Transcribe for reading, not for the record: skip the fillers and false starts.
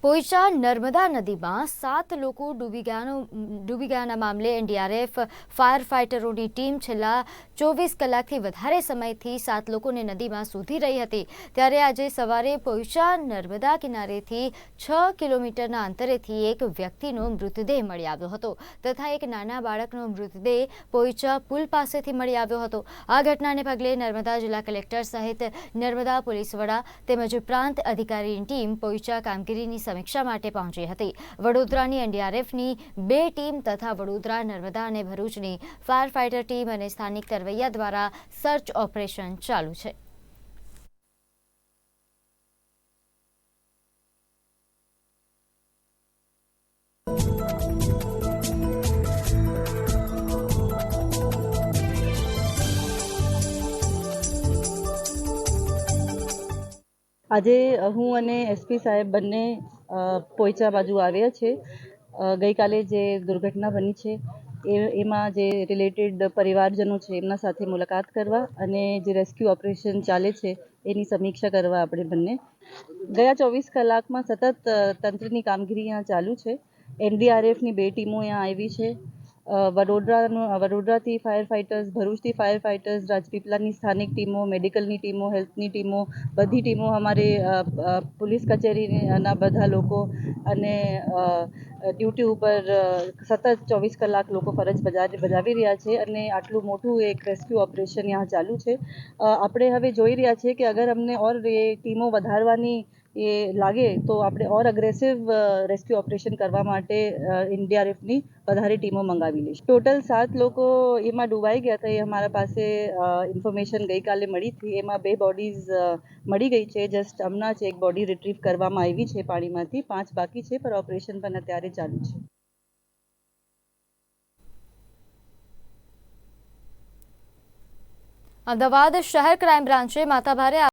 પોઈચા નર્મદા નદીમાં 7 લોકો ડૂબી ગયાના મામલે એનડીઆરએફ ફાયર ફાઇટરોની ટીમ છેલ્લા 24 કલાકથી વધારે સમયથી 7 લોકોને નદીમાં શોધી રહી હતી। ત્યારે આજે સવારે પોઈચા નર્મદા કિનારેથી 6 કિલોમીટરના અંતરેથી એક વ્યક્તિનો મૃતદેહ મળી આવ્યો હતો તથા એક નાના બાળકનો મૃતદેહ પોઈચા પુલ પાસેથી મળી આવ્યો હતો। આ ઘટનાને પગલે નર્મદા જિલ્લા કલેક્ટર સહિત નર્મદા પોલીસ વડા તેમજ પ્રાંત અધિકારીની ટીમ પોઈચા કામગીરીની સમીક્ષા માટે પહોંચી હતી। વડોદરાની એનડીઆરએફની 2 ટીમ તથા વડોદરા, નર્મદા અને ભરૂચની ફાયર ફાઇટર ટીમ અને સ્થાનિક તરવૈયા દ્વારા સર્ચ ઓપરેશન ચાલુ છે। આજે હું અને એસપી સાહેબ બંને પોઈચા બાજુ આવ્યા છે। ગઈકાલે જે દુર્ઘટના બની છે એમાં જે રિલેટેડ પરિવારજનો છે એમના સાથે મુલાકાત કરવા અને જે રેસ્ક્યુ ઓપરેશન ચાલે છે એની સમીક્ષા કરવા આપણે બંને ગયા 24 કલાકમાં સતત તંત્રની કામગીરી અહીંયા ચાલુ છે। એનડીઆરએફની 2 ટીમો અહીંયા આવી છે। વડોદરાથી ફાયર ફાઇટર્સ, ભરૂચથી ફાયર ફાઇટર્સ, રાજપીપળાની સ્થાનિક ટીમો, મેડિકલની ટીમો, હેલ્થની ટીમો, બધી ટીમો અમારે પોલીસ કચેરીના બધા લોકો અને ડ્યુટી ઉપર સતત 24 કલાક લોકો ફરજ બજાવી રહ્યા છે અને આટલું મોટું એક રેસ્ક્યુ ઓપરેશન અહીંયા ચાલુ છે। આપણે હવે જોઈ રહ્યા છીએ કે અગર અમને ઓર એ ટીમો વધારવાની એ લાગે તો આપણે ઓર અગ્રેસિવ રેસ્ક્યુ ઓપરેશન કરવા માટે એનડીઆરએફની વધારે ટીમો મંગાવી લઈશું। ટોટલ 7 લોકો એમાં ડૂબાઈ ગયા હતા એ અમારા પાસે ઇન્ફોર્મેશન ગઈકાલે મળી હતી। એમાં 2 બોડીઝ મળી ગઈ છે। જસ્ટ હમણાં જ એક બોડી રિટ્રીવ કરવામાં આવી છે પાણીમાંથી। 5 બાકી છે પણ ઓપરેશન પણ અત્યારે ચાલુ છે। અમદાવાદ શહેર ક્રાઇમ બ્રાન્ચે માથાભારે